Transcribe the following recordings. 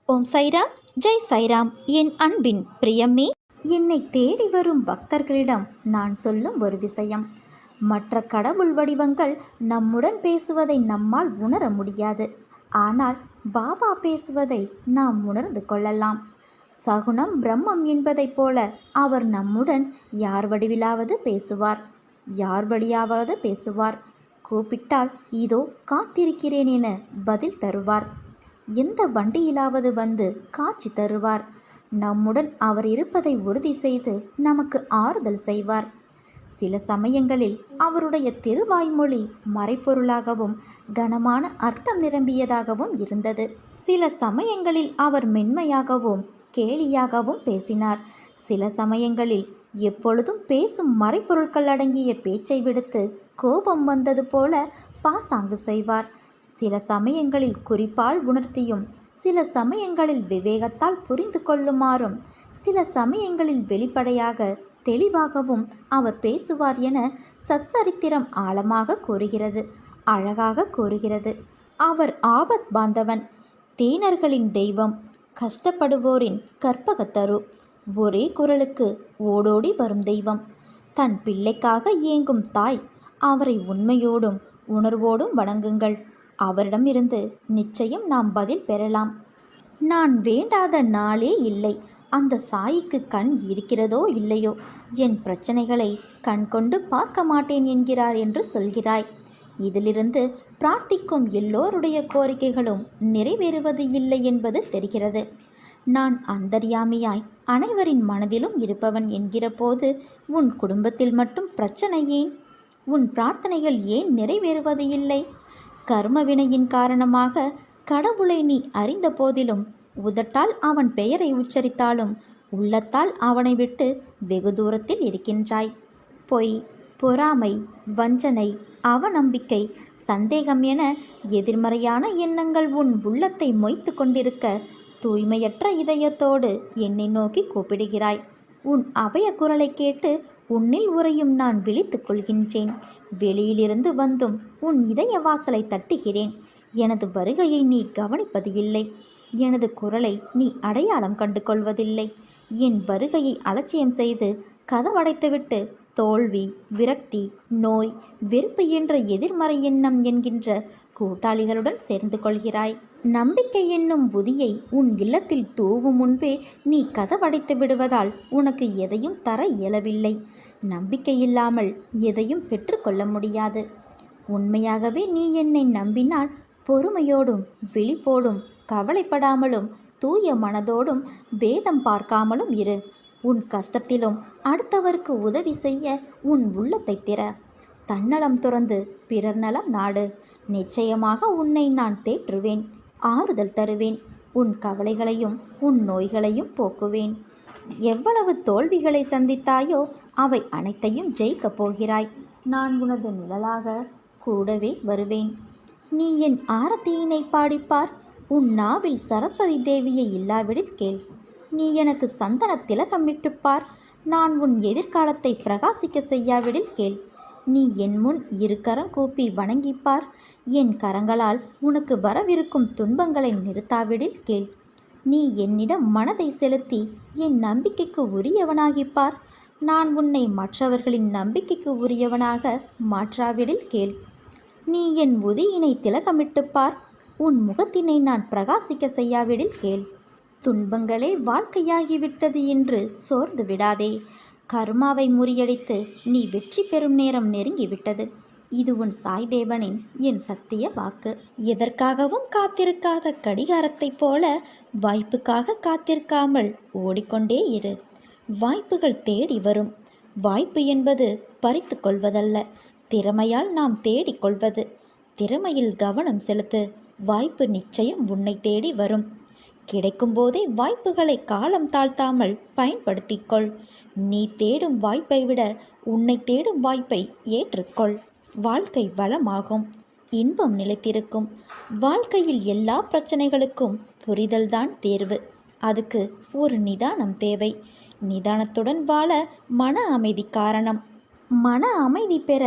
ஓம் சைராம், ஜெய் சைராம். என் அன்பின் பிரியமே, என்னை தேடி வரும் பக்தர்களிடம் நான் சொல்லும் ஒரு விஷயம். மற்ற கடவுள் வடிவங்கள் நம்முடன் பேசுவதை நம்மால் உணர முடியாது. ஆனால் பாபா பேசுவதை நாம் உணர்ந்து கொள்ளலாம். சகுனம் பிரம்மம் என்பதைப் போல அவர் நம்முடன் யார் வடிவிலாவது பேசுவார், யார் வழியாவது பேசுவார். கூப்பிட்டால் இதோ காத்திருக்கிறேன் என பதில் தருவார். எந்த வண்டியிலாவது வந்து காட்சி தருவார். நம்முடன் அவர் இருப்பதை உறுதி செய்து நமக்கு ஆறுதல் செய்வார். சில சமயங்களில் அவருடைய திருவாய்மொழி மறைப்பொருளாகவும் கனமான அர்த்தம் நிரம்பியதாகவும் இருந்தது. சில சமயங்களில் அவர் மென்மையாகவும் கேலியாகவும் பேசினார். சில சமயங்களில் எப்பொழுதும் பேசும் மறைப்பொருட்கள் அடங்கிய பேச்சை விடுத்து கோபம் வந்தது போல பாசாங்கு செய்வார். சில சமயங்களில் குறிப்பால் உணர்த்தியும், சில சமயங்களில் விவேகத்தால் புரிந்து கொள்ளுமாறும், சில சமயங்களில் வெளிப்படையாக தெளிவாகவும் அவர் பேசுவார் என சச்சரித்திரம் ஆழமாக கூறுகிறது, அழகாக கூறுகிறது. அவர் ஆபத் பாந்தவன், தீனர்களின் தெய்வம், கஷ்டப்படுவோரின் கற்பகத்தரு, ஒரே குரலுக்கு ஓடோடி வரும் தெய்வம், தன் பிள்ளைக்காக ஏங்கும் தாய். அவரை உண்மையோடும் உணர்வோடும் வணங்குங்கள். அவரிடமிருந்து நிச்சயம் நாம் பதில் பெறலாம். நான் வேண்டாத நாளே இல்லை. அந்த சாயிக்கு கண் இருக்கிறதோ இல்லையோ, என் பிரச்சனைகளை கண் கொண்டு பார்க்க மாட்டேன் என்கிறார் என்று சொல்கிறாய். இதிலிருந்து பிரார்த்திக்கும் எல்லோருடைய கோரிக்கைகளும் நிறைவேறுவது இல்லை என்பது தெரிகிறது. நான் அந்தர்யாமியாய் அனைவரின் மனதிலும் இருப்பவன் என்கிற போது உன் குடும்பத்தில் மட்டும் பிரச்சனை ஏன்? உன் பிரார்த்தனைகள் ஏன் நிறைவேறுவது இல்லை? கர்மவினையின் காரணமாக கடவுளை நீ அறிந்த போதிலும், உதட்டால் அவன் பெயரை உச்சரித்தாலும் உள்ளத்தால் அவனை விட்டு வெகு தூரத்தில் இருக்கின்றாய். பொய், பொறாமை, வஞ்சனை, அவநம்பிக்கை, சந்தேகம் என எதிர்மறையான எண்ணங்கள் உன் உள்ளத்தை மொய்த்து கொண்டிருக்க, தூய்மையற்ற இதயத்தோடு என்னை நோக்கி கூப்பிடுகிறாய். உன் அபய குரலை கேட்டு உன்னில் உறையும் நான் விழித்துக் கொள்கின்றேன். வெளியிலிருந்து வந்தும் உன் இதய வாசலை தட்டுகிறேன். எனது வருகையை நீ கவனிப்பது இல்லை. எனது குரலை நீ அடையாளம் கண்டு கொள்வதில்லை. என் வருகையை அலட்சியம் செய்து கதவடைத்துவிட்டு தோல்வி, விரக்தி, நோய், வெறுப்பு என்ற எதிர்மறை எண்ணம் என்கின்ற கூட்டாளிகளுடன் சேர்ந்து கொள்கிறாய். நம்பிக்கை என்னும் உதியை உன் இல்லத்தில் தூவும் முன்பே நீ கதவடைத்து விடுவதால் உனக்கு எதையும் தர இயலவில்லை. நம்பிக்கை இல்லாமல் எதையும் பெற்றுக்கொள்ள முடியாது. உண்மையாகவே நீ என்னை நம்பினால் பொறுமையோடும் விழிப்போடும் கவலைப்படாமலும் தூய மனதோடும் பேதம் பார்க்காமலும் இரு. உன் கஷ்டத்திலும் அடுத்தவருக்கு உதவி செய்ய உன் உள்ளத்தை திற. தன்னலம் துறந்து பிறர் நலம் நாடு. நிச்சயமாக உன்னை நான் தேற்றுவேன், ஆறுதல் தருவேன். உன் கவலைகளையும் உன் நோய்களையும் போக்குவேன். எவ்வளவு தோல்விகளை சந்தித்தாயோ அவை அனைத்தையும் ஜெயிக்கப் போகிறாய். நான் உனது நிழலாக கூடவே வருவேன். நீ என் ஆரத்தியினை பாடிப்பார். உன் நாவில் சரஸ்வதி தேவியை இல்லாவிடில் கேள். நீ எனக்கு சந்தன திலகமிட்டுப்பார். நான் உன் எதிர்காலத்தை பிரகாசிக்க செய்யாவிடில் கேள். நீ என் முன் இரு கரம் கூப்பி வணங்கிப்பார். என் கரங்களால் உனக்கு வரவிருக்கும் துன்பங்களை நிறுத்தாவிடில் கேள். நீ என்னிடம் மனதை செலுத்தி என் நம்பிக்கைக்கு உரியவனாகிப்பார். நான் உன்னை மற்றவர்களின் நம்பிக்கைக்கு உரியவனாக மாற்றாவிடில் கேள். நீ என் உதியினை திலகமிட்டுப்பார். உன் முகத்தினை நான் பிரகாசிக்க செய்யாவிடில் கேள். துன்பங்களே வாழ்க்கையாகிவிட்டது என்று சோர்ந்து விடாதே. கர்மாவை முறியடித்து நீ வெற்றி பெறும் நேரம் நெருங்கிவிட்டது. இது உன் சாய்தேவனின் என் சத்திய வாக்கு. எதற்காகவும் காத்திருக்காத கடிகாரத்தைப் போல வாய்ப்புக்காக காத்திருக்காமல் ஓடிக்கொண்டே இரு. வாய்ப்புகள் தேடி வரும். வாய்ப்பு என்பது பறித்து கொள்வதல்ல, திறமையால் நாம் தேடிக்கொள்வது. திறமையில் கவனம் செலுத்து. வாய்ப்பு நிச்சயம் உன்னை தேடி வரும். கிடைக்கும் போதே வாய்ப்புகளை காலம் தாழ்த்தாமல் பயன்படுத்திக்கொள். நீ தேடும் வாய்ப்பை விட உன்னை தேடும் வாய்ப்பை ஏற்றுக்கொள். வாழ்க்கை வளமாகும், இன்பம் நிலைத்திருக்கும். வாழ்க்கையில் எல்லா பிரச்சனைகளுக்கும் புரிதல்தான் தேர்வு. அதுக்கு ஒரு நிதானம் தேவை. நிதானத்துடன் வாழ மன அமைதி காரணம். மன அமைதி பெற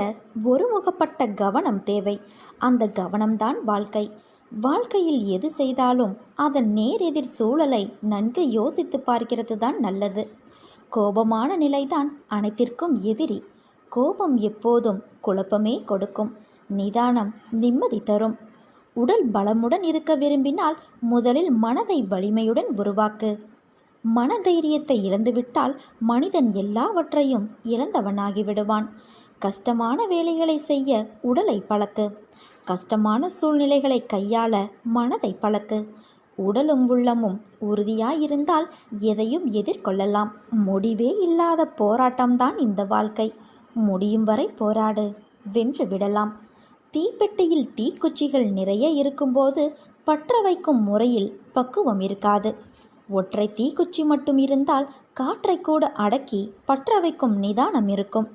ஒருமுகப்பட்ட கவனம் தேவை. அந்த கவனம்தான் வாழ்க்கை. வாழ்க்கையில் எது செய்தாலும் அதன் நேர் எதிர் சூழலை நன்கு யோசித்து பார்க்கிறது தான் நல்லது. கோபமான நிலைதான் அனைத்திற்கும் எதிரி. கோபம் எப்போதும் குழப்பமே கொடுக்கும். நிதானம் நிம்மதி தரும். உடல் பலமுடன் இருக்க விரும்பினால் முதலில் மனதை வலிமையுடன் உருவாக்கு. மனதைரியத்தை இழந்துவிட்டால் மனிதன் எல்லாவற்றையும் இழந்தவனாகிவிடுவான். கஷ்டமான வேலைகளை செய்ய உடலை பழக்கு. கஷ்டமான சூழ்நிலைகளை கையாள மனதை பழக்கு. உடலும் உள்ளமும் உறுதியாயிருந்தால் எதையும் எதிர்கொள்ளலாம். முடிவே இல்லாத போராட்டம்தான் இந்த வாழ்க்கை. முடியும் வரை போராடு, வென்று விடலாம். தீப்பெட்டியில் தீக்குச்சிகள் நிறைய இருக்கும்போது பற்ற வைக்கும் முறையில் பக்குவம் இருக்காது. ஒற்றை தீக்குச்சி மட்டும் இருந்தால் காற்றை கூட அடக்கி பற்ற வைக்கும் நிதானம் இருக்கும்.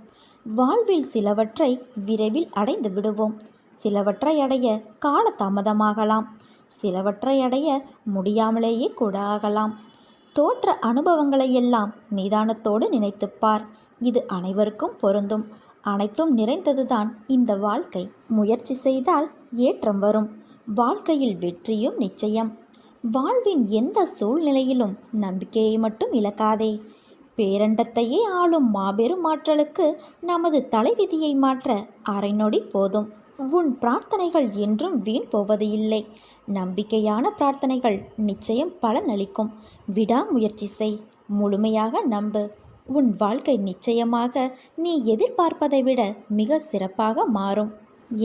வாழ்வில் சிலவற்றை விரைவில் அடைந்து விடுவோம். சிலவற்றை அடைய காலதாமதமாகலாம். சிலவற்றை அடைய முடியாமலேயே கூட ஆகலாம். தோற்ற அனுபவங்களையெல்லாம் நிதானத்தோடு நினைத்துப்பார். இது அனைவருக்கும் பொருந்தும். அனைத்தும் நிறைந்ததுதான் இந்த வாழ்க்கை. முயற்சி செய்தால் ஏற்றம் வரும். வாழ்க்கையில் வெற்றியும் நிச்சயம். வாழ்வின் எந்த சூழ்நிலையிலும் நம்பிக்கையை மட்டும் இழக்காதே. பேரண்டத்தையே ஆளும் மாபெரும் ஆற்றலுக்கு நமது தலைவிதியை மாற்ற அரை நொடி போதும். உன் பிரார்த்தனைகள் என்றும் வீண் போவது இல்லை. நம்பிக்கையான பிரார்த்தனைகள் நிச்சயம் பலனளிக்கும். விடாமுயற்சி செய். முழுமையாக நம்பு. உன் வாழ்க்கை நிச்சயமாக நீ எதிர்பார்ப்பதை விட மிக சிறப்பாக மாறும்.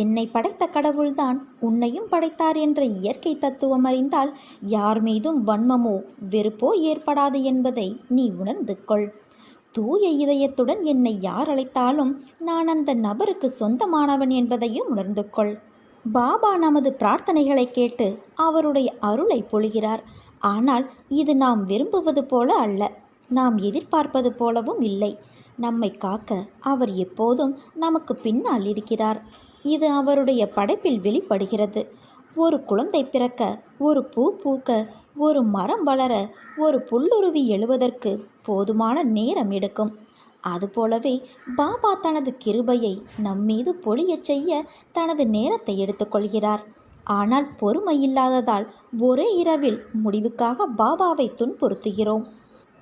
என்னை படைத்த கடவுள்தான் உன்னையும் படைத்தார் என்ற இயற்கை தத்துவம் அறிந்தால் யார் மீதும் வன்மமோ வெறுப்போ ஏற்படாது என்பதை நீ உணர்ந்து கொள். தூய இதயத்துடன் என்னை யார் அழைத்தாலும் நான் அந்த நபருக்கு சொந்தமானவன் என்பதையும் உணர்ந்து கொள். பாபா நமது பிரார்த்தனைகளை கேட்டு அவருடைய அருளை பொழிகிறார். ஆனால் இது நாம் விரும்புவது போல அல்ல, நாம் எதிர்பார்ப்பது போலவும் இல்லை. நம்மை காக்க அவர் எப்போதும் நமக்கு பின்னால் இருக்கிறார். இது அவருடைய படைப்பில் வெளிப்படுகிறது. ஒரு குழந்தை பிறக்க, ஒரு பூ பூக்க, ஒரு மரம் வளர, ஒரு புல்லுருவி எழுவதற்கு போதுமான நேரம் எடுக்கும். அதுபோலவே பாபா தனது கிருபையை நம்மீது பொழியச் செய்ய தனது நேரத்தை எடுத்துக்கொள்கிறார். ஆனால் பொறுமை இல்லாததால் ஒரே இரவில் முடிவுக்காக பாபாவை துன்புறுத்துகிறோம்.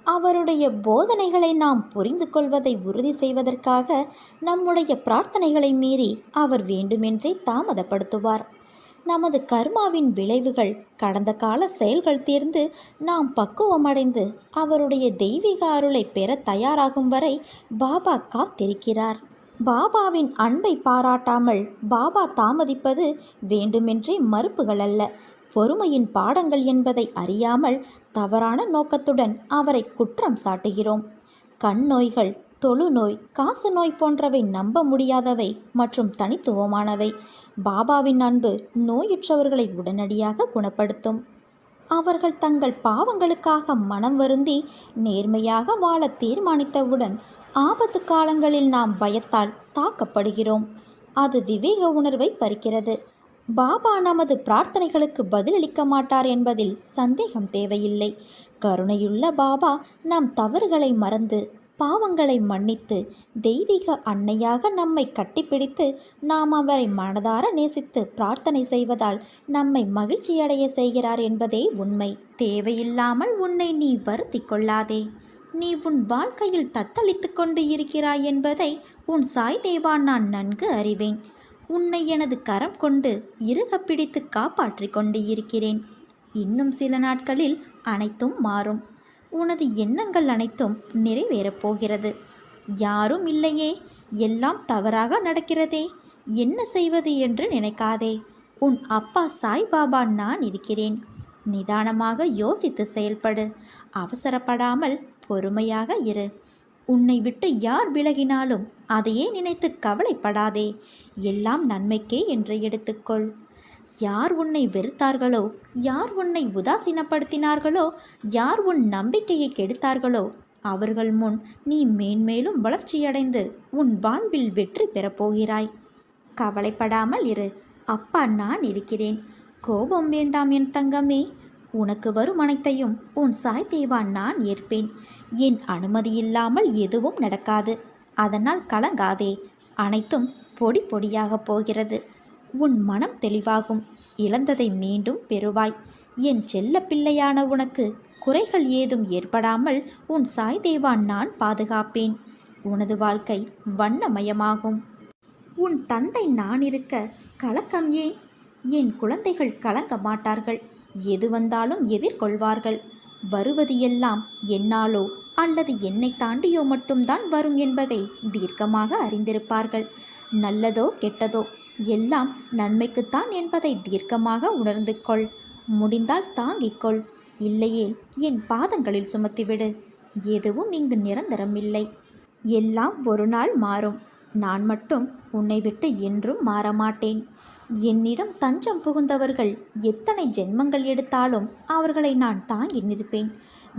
அவருடைய போதனைகளை நாம் புரிந்து கொள்வதை உறுதி செய்வதற்காக நம்முடைய பிரார்த்தனைகளை மீறி அவர் வேண்டுமென்றே தாமதப்படுத்துவார். நமது கர்மாவின் விளைவுகள், கடந்த கால செயல்கள் தீர்ந்து நாம் பக்குவமடைந்து அவருடைய தெய்வீக அருளை பெற தயாராகும் வரை பாபா காத்திருக்கிறார். பாபாவின் அன்பை பாராட்டாமல் பாபா தாமதிப்பது வேண்டுமென்றே மறுப்புகள் அல்ல, பொறுமையின் பாடங்கள் என்பதை அறியாமல் தவறான நோக்கத்துடன் அவரை குற்றம் சாட்டுகிறோம். கண் நோய்கள், தொழுநோய், காச நோய் போன்றவை நம்ப முடியாதவை மற்றும் தனித்துவமானவை. பாபாவின் அன்பு நோயுற்றவர்களை உடனடியாக குணப்படுத்தும். அவர்கள் தங்கள் பாவங்களுக்காக மனம் வருந்தி நேர்மையாக வாழ தீர்மானித்தவுடன் ஆபத்து காலங்களில் நாம் பயத்தால் தாக்கப்படுகிறோம். அது விவேக உணர்வை பறிக்கிறது. பாபா நமது பிரார்த்தனைகளுக்கு பதிலளிக்க மாட்டார் என்பதில் சந்தேகம் தேவையில்லை. கருணையுள்ள பாபா நம் தவறுகளை மறந்து பாவங்களை மன்னித்து தெய்வீக அன்னையாக நம்மை கட்டிப்பிடித்து நாம் அவரை மனதார நேசித்து பிரார்த்தனை செய்வதால் நம்மை மகிழ்ச்சியடைய செய்கிறார் என்பதே உண்மை. தேவையில்லாமல் உன்னை நீ வருத்தி கொள்ளாதே. நீ உன் வாழ்க்கையில் தத்தளித்து கொண்டு இருக்கிறாய் என்பதை உன் சாய் தேவா நான் நன்கு அறிவேன். உன்னை எனது கரம் கொண்டு இறுக பிடித்து காப்பாற்றி கொண்டு இருக்கிறேன். இன்னும் சில நாட்களில் அனைத்தும் மாறும். உனது எண்ணங்கள் அனைத்தும் நிறைவேறப் போகிறது. யாரும் இல்லையே, எல்லாம் தவறாக நடக்கிறதே, என்ன செய்வது என்று நினைக்காதே. உன் அப்பா சாய்பாபா நான் இருக்கிறேன். நிதானமாக யோசித்து செயல்படு. அவசரப்படாமல் பொறுமையாக இரு. உன்னை விட்டு யார் விலகினாலும் அதையே நினைத்து கவலைப்படாதே. எல்லாம் நன்மைக்கே என்று எடுத்துக்கொள். யார் உன்னை வெறுத்தார்களோ, யார் உன்னை உதாசீனப்படுத்தினார்களோ, யார் உன் நம்பிக்கையை கெடுத்தார்களோ அவர்கள் முன் நீ மேன்மேலும் வளர்ச்சியடைந்து உன் வாழ்வில் வெற்றி பெறப்போகிறாய். கவலைப்படாமல் இரு. அப்பா நான் இருக்கிறேன். கோபம் வேண்டாம் என் தங்கமே. உனக்கு வரும் அனைத்தையும் உன் சாய் தேவா நான் ஏற்பேன். என் அனுமதியில்லாமல் எதுவும் நடக்காது. அதனால் கலங்காதே. அனைத்தும் பொடி பொடியாக போகிறது. உன் மனம் தெளிவாகும். இழந்ததை மீண்டும் பெறுவாய். என் செல்ல பிள்ளையான உனக்கு குறைகள் ஏதும் ஏற்படாமல் உன் சாய் தேவா நான் பாதுகாப்பேன். உனது வாழ்க்கை வண்ணமயமாகும். உன் தந்தை நான் இருக்க கலக்கம் ஏன்? என் குழந்தைகள் கலங்க மாட்டார்கள். எது வந்தாலும் எதிர்கொள்வார்கள். வருவது எல்லாம் என்னாலோ அல்லது என்னை தாண்டியோ மட்டும்தான் வரும் என்பதை தீர்க்கமாக அறிந்திருப்பார்கள். நல்லதோ கெட்டதோ எல்லாம் நன்மைக்குத்தான் என்பதை தீர்க்கமாக உணர்ந்து கொள். முடிந்தால் தாங்கிக்கொள், இல்லையேல் என் பாதங்களில் சுமத்திவிடு. எதுவும் இங்கு நிரந்தரமில்லை. எல்லாம் ஒரு நாள் மாறும். நான் மட்டும் உன்னை விட்டு என்றும் மாறமாட்டேன். என்னிடம் தஞ்சம் புகுந்தவர்கள் எத்தனை ஜென்மங்கள் எடுத்தாலும் அவர்களை நான் தாங்கி நிற்பேன்.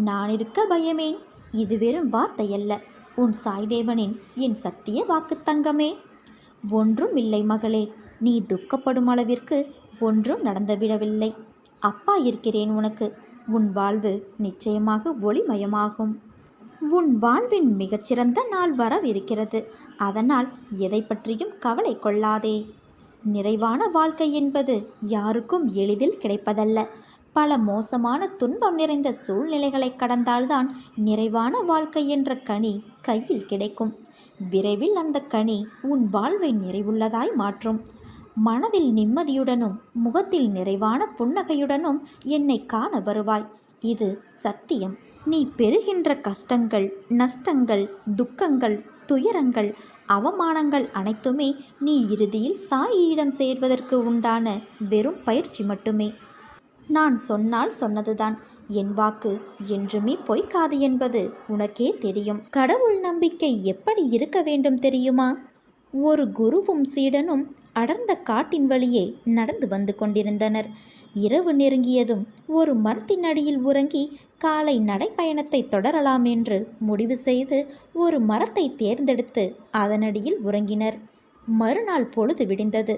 நான் இருக்க பயமேன்? இது வெறும் வார்த்தையல்ல, உன் சாய்தேவனின் என் சத்திய வாக்கு தங்கமே. ஒன்றும் இல்லை மகளே, நீ துக்கப்படும் அளவிற்கு ஒன்றும் நடந்துவிடவில்லை. அப்பா இருக்கிறேன் உனக்கு. உன் வாழ்வு நிச்சயமாக ஒளிமயமாகும். உன் வாழ்வின் மிகச்சிறந்த நாள் வரவிருக்கிறது. அதனால் எதை பற்றியும் கவலை கொள்ளாதே. நிறைவான வாழ்க்கை என்பது யாருக்கும் எளிதில் கிடைப்பதல்ல. பல மோசமான துன்பம் நிறைந்த சூழ்நிலைகளை கடந்தால்தான் நிறைவான வாழ்க்கை என்ற கனி கையில் கிடைக்கும். விரைவில் அந்த கனி உன் வாழ்வை நிறைவுள்ளதாய் மாற்றும். மனதில் நிம்மதியுடனும் முகத்தில் நிறைவான புன்னகையுடனும் என்னை காண வருவாய். இது சத்தியம். நீ பெறுகின்ற கஷ்டங்கள், நஷ்டங்கள், துக்கங்கள், துயரங்கள், அவமானங்கள் அனைத்துமே நீ இறுதியில் சாயியிடம் சேர்வதற்கு உண்டான வெறும் பயிற்சி மட்டுமே. நான் சொன்னால் சொன்னதுதான். என் வாக்கு என்றுமே பொய்க்காது என்பது உனக்கே தெரியும். கடவுள் நம்பிக்கை எப்படி இருக்க வேண்டும் தெரியுமா? ஒரு குருவும் சீடனும் அடர்ந்த காட்டின் வழியே நடந்து வந்து கொண்டிருந்தனர். இரவு நெருங்கியதும் ஒரு மரத்தின் அடியில் உறங்கி காலை நடைப்பயணத்தை தொடரலாம் என்று முடிவு செய்து ஒரு மரத்தை தேர்ந்தெடுத்து அதனடியில் உறங்கினர். மறுநாள் பொழுது விடிந்தது.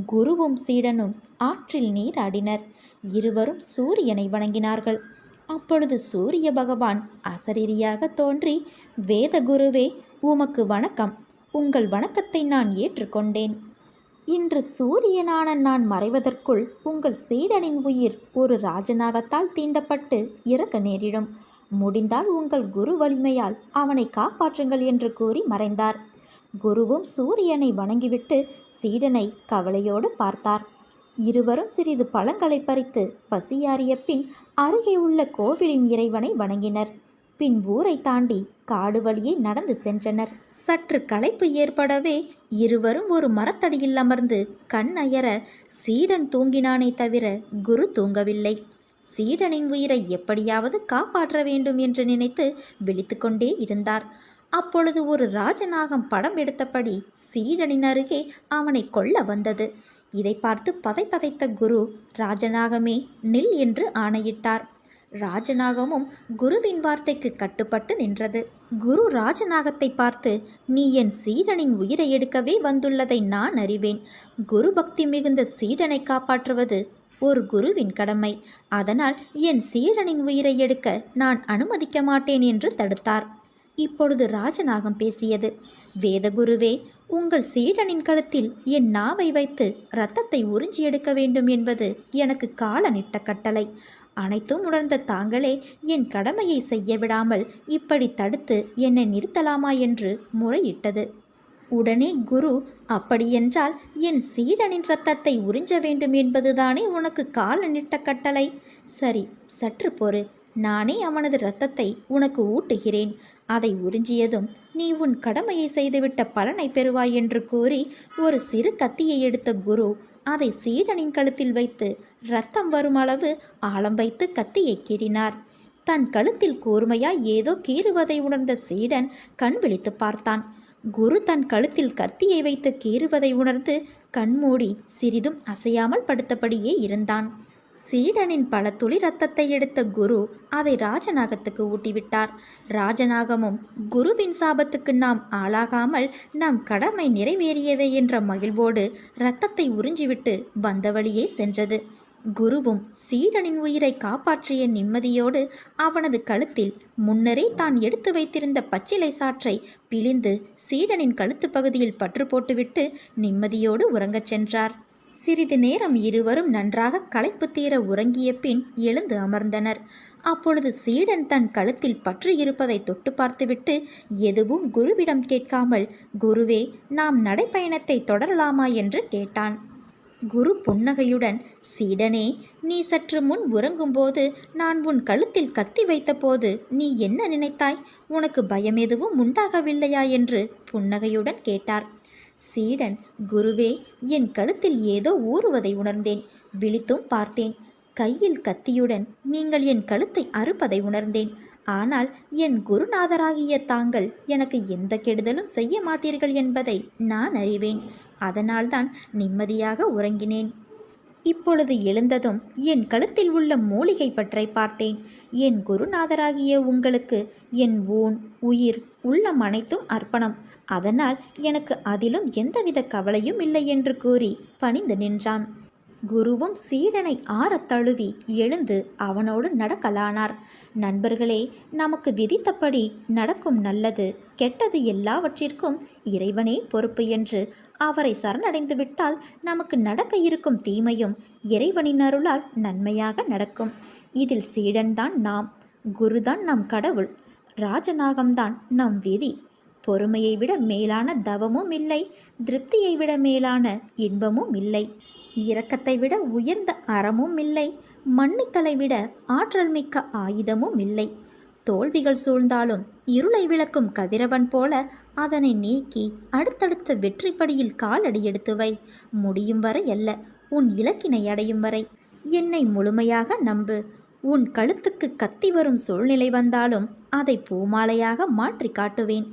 குருவும் சீடனும் ஆற்றில் நீராடினர். இருவரும் சூரியனை வணங்கினார்கள். அப்பொழுது சூரிய பகவான் அசரீரியாக தோன்றி, வேத குருவே, உமக்கு வணக்கம். உங்கள் வணக்கத்தை நான் ஏற்றுக்கொண்டேன். இன்று சூரியனான நான் மறைவதற்குள் உங்கள் சீடனின் உயிர் ஒரு ராஜநாகத்தால் தீண்டப்பட்டு இறக்க நேரிடும். முடிந்தால் உங்கள் குரு வலிமையால் அவனை காப்பாற்றுங்கள் என்று கூறி மறைந்தார். குருவும் சூரியனை வணங்கிவிட்டு சீடனை கவலையோடு பார்த்தார். இருவரும் சிறிது பழங்களை பறித்து பசியாறிய பின் அருகே உள்ள கோவிலின் இறைவனை வணங்கினர். பின் ஊரை தாண்டி காடு வழியே நடந்து சென்றனர். சற்று களைப்பு ஏற்படவே இருவரும் ஒரு மரத்தடியில் அமர்ந்து கண் அயர சீடன் தூங்கினானே தவிர குரு தூங்கவில்லை. சீடனின் உயிரை எப்படியாவது காப்பாற்ற வேண்டும் என்று நினைத்து விழித்து கொண்டே இருந்தார். அப்பொழுது ஒரு ராஜநாகம் படம் எடுத்தபடி சீடனின் அருகே அவனை கொல்ல வந்தது. இதை பார்த்து பதைத்த குரு, ராஜநாகமே நில் என்று ஆணையிட்டார். ராஜநாகமும் குருவின் வார்த்தைக்கு கட்டுப்பட்டு நின்றது. குரு ராஜநாகத்தை பார்த்து, நீ என் சீடனின் உயிரை எடுக்கவே வந்துள்ளதை நான் அறிவேன். குரு பக்தி மிகுந்த சீடனை காப்பாற்றுவது ஒரு குருவின் கடமை. அதனால் என் சீடனின் உயிரை எடுக்க நான் அனுமதிக்க மாட்டேன் என்று தடுத்தார். இப்பொழுது ராஜநாகம் பேசியது. வேதகுருவே, உங்கள் சீடனின் கழுத்தில் என் நாவை வைத்து இரத்தத்தை உறிஞ்சி எடுக்க வேண்டும் என்பது எனக்கு காலனிட்ட கட்டளை. அனைத்தும் உணர்ந்த தாங்களே என் கடமையை செய்ய விடாமல் இப்படி தடுத்து என்னை நிறுத்தலாமா என்று முறையிட்டது. உடனே குரு, அப்படியென்றால் என் சீடனின் இரத்தத்தை உறிஞ்ச வேண்டும் என்பதுதானே உனக்கு காலனிட்ட கட்டளை? சரி, சற்று பொறு. நானே அவனது இரத்தத்தை உனக்கு ஊட்டுகிறேன். அதை உறிஞ்சியதும் நீ உன் கடமையை செய்துவிட்ட பலனை பெறுவாய் என்று கூறி ஒரு சிறு கத்தியை எடுத்த குரு அதை சீடனின் கழுத்தில் வைத்து இரத்தம் வரும் அளவு ஆழம் வைத்து கத்தியை கீறினார். தன் கழுத்தில் கூர்மையாய் ஏதோ கீறுவதை உணர்ந்த சீடன் கண் விழித்து பார்த்தான். குரு தன் கழுத்தில் கத்தியை வைத்து கீறுவதை உணர்ந்து கண்மூடி சிறிதும் அசையாமல் படுத்தபடியே இருந்தான். சீடனின் பல துளி இரத்தத்தை எடுத்த குரு அதை ராஜநாகத்துக்கு ஊட்டிவிட்டார். ராஜநாகமும் குருவின் சாபத்துக்கு நாம் ஆளாகாமல் நம் கடமை நிறைவேறியதே என்ற மகிழ்வோடு இரத்தத்தை உறிஞ்சிவிட்டு வந்த வழியே சென்றது. குருவும் சீடனின் உயிரை காப்பாற்றிய நிம்மதியோடு அவனது கழுத்தில் முன்னரே தான் எடுத்து வைத்திருந்த பச்சிலை சாற்றை பிழிந்து சீடனின் கழுத்து பகுதியில் பற்று போட்டுவிட்டு நிம்மதியோடு உறங்கச் சென்றார். சிறிது நேரம் இருவரும் நன்றாக களைப்பு தீர உறங்கிய பின் எழுந்து அமர்ந்தனர். அப்பொழுது சீடன் தன் கழுத்தில் பற்று இருப்பதை தொட்டு பார்த்துவிட்டு எதுவும் குருவிடம் கேட்காமல், குருவே, நாம் நடைப்பயணத்தை தொடரலாமா என்று கேட்டான். குரு புன்னகையுடன், சீடனே, நீ சற்று முன் உறங்கும்போது நான் உன் கழுத்தில் கத்தி வைத்தபோது நீ என்ன நினைத்தாய்? உனக்கு பயம் எதுவும் உண்டாகவில்லையா என்று புன்னகையுடன் கேட்டார். சீடன், குருவே, என் கழுத்தில் ஏதோ ஊறுவதை உணர்ந்தேன். விழித்தும் பார்த்தேன். கையில் கத்தியுடன் நீங்கள் என் கழுத்தை அறுப்பதை உணர்ந்தேன். ஆனால் என் குருநாதராகிய தாங்கள் எனக்கு எந்த கெடுதலும் செய்ய மாட்டீர்கள் என்பதை நான் அறிவேன். அதனால்தான் நிம்மதியாக உறங்கினேன். இப்பொழுது எழுந்ததும் என் கழுத்தில் உள்ள மூலிகை பற்றை பார்த்தேன். என் குருநாதராகிய உங்களுக்கு என் ஊன், உயிர், உள்ளம் அனைத்தும் அர்ப்பணம். அதனால் எனக்கு அதிலும் எந்தவித கவலையும் இல்லை என்று கூறி பணிந்து நின்றான். குருவும் சீடனை ஆறத் தழுவி எழுந்து அவனோடு நடக்கலானார். நண்பர்களே, நமக்கு விதித்தபடி நடக்கும் நல்லது கெட்டது எல்லாவற்றிற்கும் இறைவனே பொறுப்பு என்று அவரை சரணடைந்து விட்டால் நமக்கு நடக்க இருக்கும் தீமையும் இறைவனின் அருளால் நன்மையாக நடக்கும். இதில் சீடன்தான் நாம், குருதான் நம் கடவுள், ராஜநாகம்தான் நம் விதி. பொறுமையை விட மேலான தவமும் இல்லை, திருப்தியை விட மேலான இன்பமும் இல்லை, இரக்கத்தை விட உயர்ந்த அறமும் இல்லை, மன்னித்தலை விட ஆற்றல் மிக்க ஆயுதமும் இல்லை. தோல்விகள் சூழ்ந்தாலும் இருளை விளக்கும் கதிரவன் போல அதனை நீக்கி அடுத்தடுத்த வெற்றிப்படியில் காலடி எடுத்து வை. முடியும் வரை அல்ல, உன் இலக்கினை அடையும் வரை. என்னை முழுமையாக நம்பு. உன் கழுத்துக்கு கத்தி வரும் சூழ்நிலை வந்தாலும் அதை பூமாலையாக மாற்றி காட்டுவேன்.